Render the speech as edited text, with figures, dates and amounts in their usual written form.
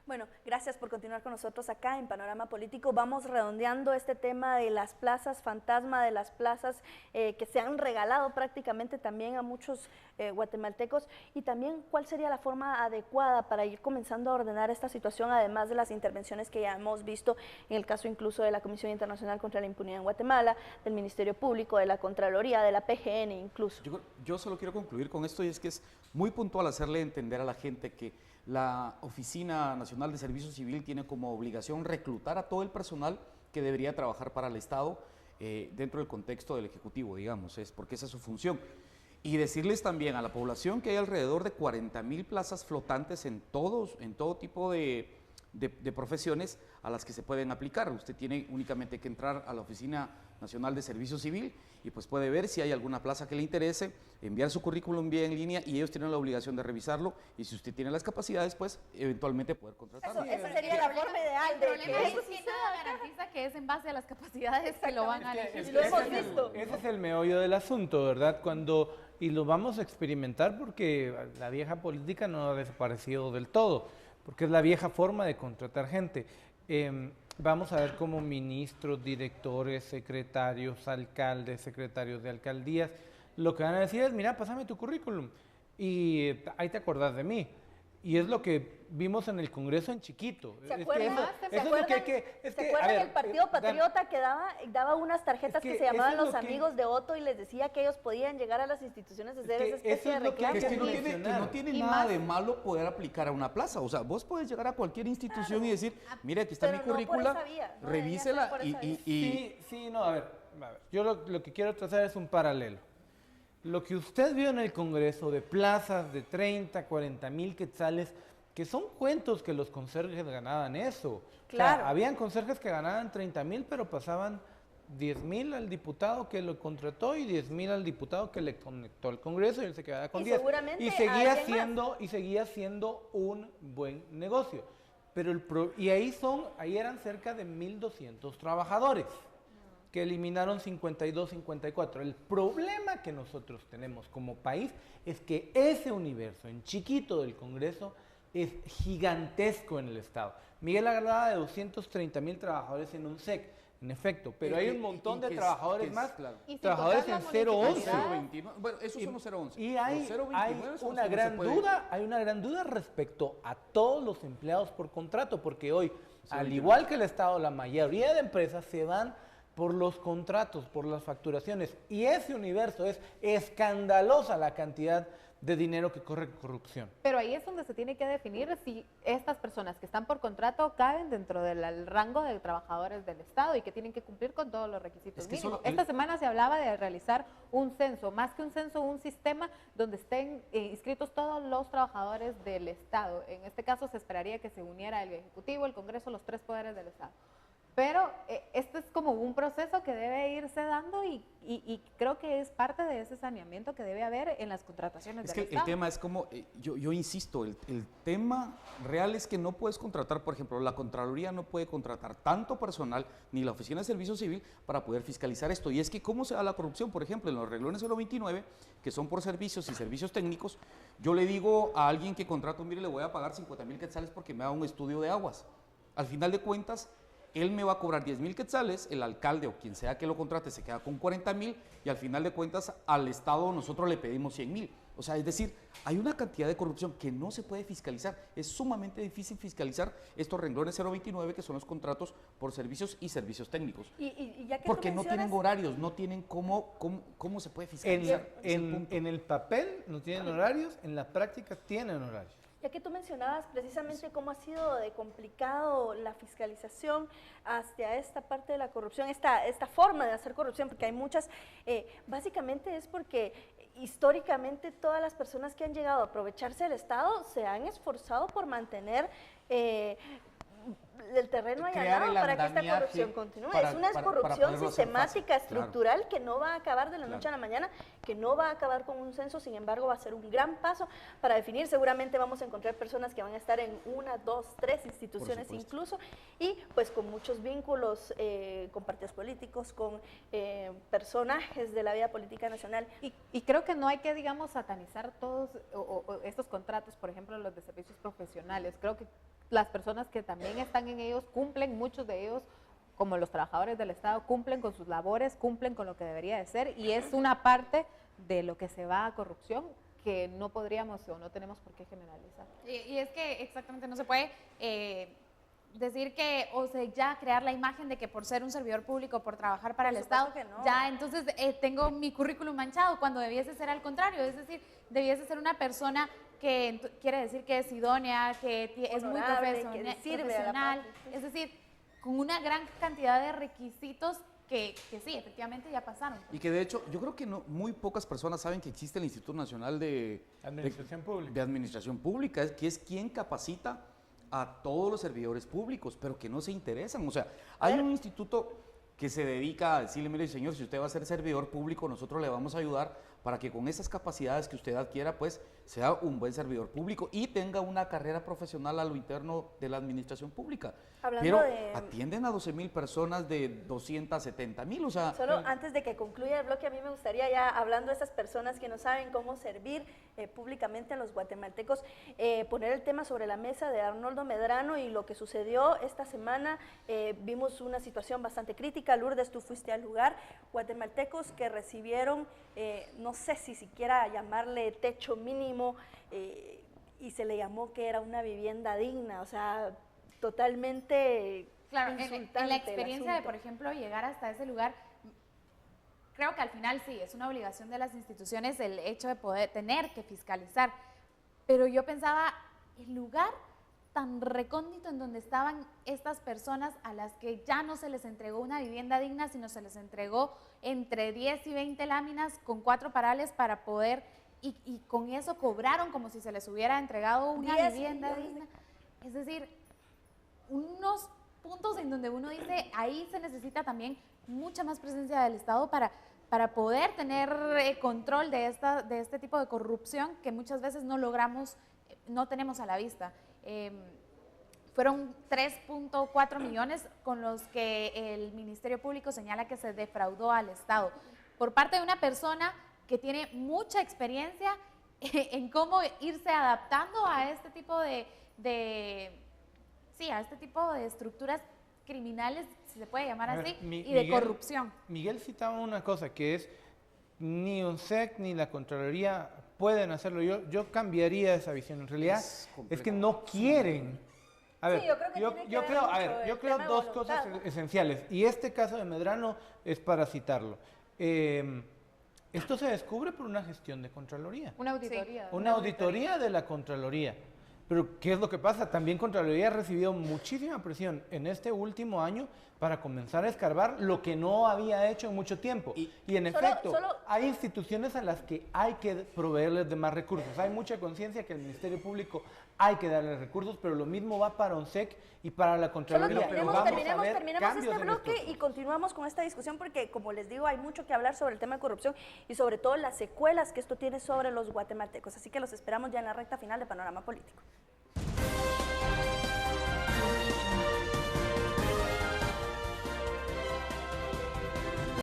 Bueno, gracias por continuar con nosotros acá en Panorama Político. Vamos redondeando este tema de las plazas fantasma, de las plazas que se han regalado prácticamente también a muchos guatemaltecos, y también cuál sería la forma adecuada para ir comenzando a ordenar esta situación, además de las intervenciones que ya hemos visto en el caso incluso de la Comisión Internacional contra la Impunidad en Guatemala, del Ministerio Público, de la Contraloría, de la PGN incluso. Yo solo quiero concluir con esto, y es que es muy puntual hacerle entender a la gente que la Oficina Nacional de Servicio Civil tiene como obligación reclutar a todo el personal que debería trabajar para el Estado dentro del contexto del Ejecutivo, digamos, porque esa es su función. Y decirles también a la población que hay alrededor de 40,000 plazas flotantes en todo tipo de profesiones a las que se pueden aplicar. Usted tiene únicamente que entrar a la Oficina Nacional de Servicio Civil y pues puede ver si hay alguna plaza que le interese, enviar su currículum vía en línea y ellos tienen la obligación de revisarlo, y si usted tiene las capacidades, pues eventualmente poder contratarlo. Esa sería la forma ideal. El problema es que nada garantiza que es en base a las capacidades que lo van a elegir. Lo hemos visto. Ese es el meollo del asunto, ¿verdad? Y lo vamos a experimentar porque la vieja política no ha desaparecido del todo, porque es la vieja forma de contratar gente. Vamos a ver cómo ministros, directores, secretarios, alcaldes, secretarios de alcaldías, lo que van a decir es, mira, pásame tu currículum y ahí te acordás de mí. Y es lo que vimos en el Congreso en chiquito. ¿Se acuerdan? ¿Se acuerdan el Partido Patriota que daba unas tarjetas que se llamaban los amigos de Otto y les decía que ellos podían llegar a las instituciones a hacer esa especie de reclamo? Es que no tiene nada de malo poder aplicar a una plaza. O sea, vos podés llegar a cualquier institución y decir, mire, aquí está mi currícula, revísela y... Sí, no, a ver. Yo lo que quiero trazar es un paralelo. Lo que usted vio en el Congreso de plazas de 30, 40,000 quetzales, que son cuentos que los conserjes ganaban eso. Claro. O sea, habían conserjes que ganaban 30,000, pero pasaban 10,000 al diputado que lo contrató y 10,000 al diputado que le conectó al Congreso, y él se quedaba con 10. Y seguía siendo un buen negocio. Pero ahí eran cerca de 1,200 trabajadores que eliminaron 52, 54. El problema que nosotros tenemos como país es que ese universo en chiquito del Congreso es gigantesco en el Estado. Miguel hablaba de 230,000 trabajadores en UNSEC, en efecto, pero hay un montón de trabajadores más, claro. Trabajadores en 011. Bueno, esos son los 011. Y hay una gran duda respecto a todos los empleados por contrato, porque hoy, al igual que el Estado, la mayoría de empresas se van por los contratos, por las facturaciones, y ese universo es escandalosa la cantidad de dinero que corre corrupción. Pero ahí es donde se tiene que definir si estas personas que están por contrato caben dentro del rango de trabajadores del Estado y que tienen que cumplir con todos los requisitos mínimos. Esta semana se hablaba de realizar un censo, más que un censo, un sistema donde estén inscritos todos los trabajadores del Estado. En este caso se esperaría que se uniera el Ejecutivo, el Congreso, los tres poderes del Estado. Pero este es como un proceso que debe irse dando y creo que es parte de ese saneamiento que debe haber en las contrataciones del Estado. El tema es como, yo insisto, el tema real es que no puedes contratar, por ejemplo, la Contraloría no puede contratar tanto personal, ni la Oficina de Servicio Civil, para poder fiscalizar esto. Y es que, ¿cómo se da la corrupción? Por ejemplo, en los renglones 029, que son por servicios y servicios técnicos, yo le digo a alguien que contrato, mire, le voy a pagar 50,000 quetzales porque me haga un estudio de aguas. Al final de cuentas, él me va a cobrar 10,000 quetzales, el alcalde o quien sea que lo contrate se queda con 40,000 y al final de cuentas al Estado nosotros le pedimos 100,000. O sea, es decir, hay una cantidad de corrupción que no se puede fiscalizar. Es sumamente difícil fiscalizar estos renglones 029 que son los contratos por servicios y servicios técnicos. Porque no tienen horarios, no tienen cómo se puede fiscalizar. En el papel no tienen horarios, en la práctica tienen horarios. Ya que tú mencionabas precisamente cómo ha sido de complicado la fiscalización hacia esta parte de la corrupción, esta forma de hacer corrupción, porque hay muchas, básicamente es porque históricamente todas las personas que han llegado a aprovecharse del Estado se han esforzado por mantener el terreno allanado para que esta corrupción continúe. Es una corrupción sistemática, estructural, que no va a acabar de la noche a la mañana, que no va a acabar con un censo, sin embargo va a ser un gran paso para definir. Seguramente vamos a encontrar personas que van a estar en 1, 2, 3 instituciones incluso, y pues con muchos vínculos con partidos políticos, con personajes de la vida política nacional. Y creo que no hay que, digamos, satanizar todos estos contratos, por ejemplo, los de servicios profesionales. Creo que las personas que también están en ellos cumplen, muchos de ellos, como los trabajadores del Estado, cumplen con sus labores, cumplen con lo que debería de ser, y es una parte de lo que se va a corrupción que no podríamos o no tenemos por qué generalizar. Y es que exactamente no se puede decir que, o sea, ya crear la imagen de que por ser un servidor público, por trabajar para el Estado, no. Ya entonces tengo mi currículum manchado, cuando debiese ser al contrario, es decir, debiese ser una persona que quiere decir que es idónea, que es muy profesional, es decir, con una gran cantidad de requisitos que sí, efectivamente ya pasaron. Y que de hecho, yo creo que muy pocas personas saben que existe el Instituto Nacional de Administración Pública, que es quien capacita a todos los servidores públicos, pero que no se interesan. O sea, hay un instituto que se dedica a decirle, mire, señor, si usted va a ser servidor público, nosotros le vamos a ayudar para que con esas capacidades que usted adquiera, pues, sea un buen servidor público y tenga una carrera profesional a lo interno de la administración pública. Pero atienden a 12,000 personas de 270,000, o sea... Solo antes de que concluya el bloque, a mí me gustaría ya, hablando de esas personas que no saben cómo servir públicamente a los guatemaltecos, poner el tema sobre la mesa de Arnoldo Medrano y lo que sucedió esta semana. Vimos una situación bastante crítica. Lourdes, tú fuiste al lugar. Guatemaltecos que recibieron, no sé si siquiera llamarle techo mínimo, y se le llamó que era una vivienda digna, o sea, totalmente claro, en la experiencia de, por ejemplo, llegar hasta ese lugar, creo que al final sí, es una obligación de las instituciones el hecho de poder tener que fiscalizar, pero yo pensaba, el lugar tan recóndito en donde estaban estas personas a las que ya no se les entregó una vivienda digna, sino se les entregó entre 10 y 20 láminas con 4 parales para poder, y con eso cobraron como si se les hubiera entregado una vivienda digna. Es decir, unos puntos en donde uno dice, ahí se necesita también mucha más presencia del Estado para poder tener control de este tipo de corrupción que muchas veces no logramos, no tenemos a la vista. Fueron 3.4 millones con los que el Ministerio Público señala que se defraudó al Estado por parte de una persona que tiene mucha experiencia en cómo irse adaptando a este tipo a este tipo de estructuras criminales, si se puede llamar así, y de corrupción. Miguel citaba una cosa, que es ni UNSEC ni la Contraloría pueden hacerlo. Yo cambiaría esa visión. En realidad es que no quieren. A ver, sí, yo creo dos cosas esenciales, y este caso de Medrano es para citarlo. Esto se descubre por una gestión de Contraloría. Una auditoría. Sí. Una auditoría de la Contraloría. Pero, ¿qué es lo que pasa? También Contraloría ha recibido muchísima presión en este último año para comenzar a escarbar lo que no había hecho en mucho tiempo. Y en efecto, hay instituciones a las que hay que proveerles de más recursos. Hay mucha conciencia que el Ministerio Público hay que darle recursos, pero lo mismo va para ONSEC y para la Contraloría. Terminemos este bloque y continuamos con esta discusión porque, como les digo, hay mucho que hablar sobre el tema de corrupción y sobre todo las secuelas que esto tiene sobre los guatemaltecos. Así que los esperamos ya en la recta final de Panorama Político.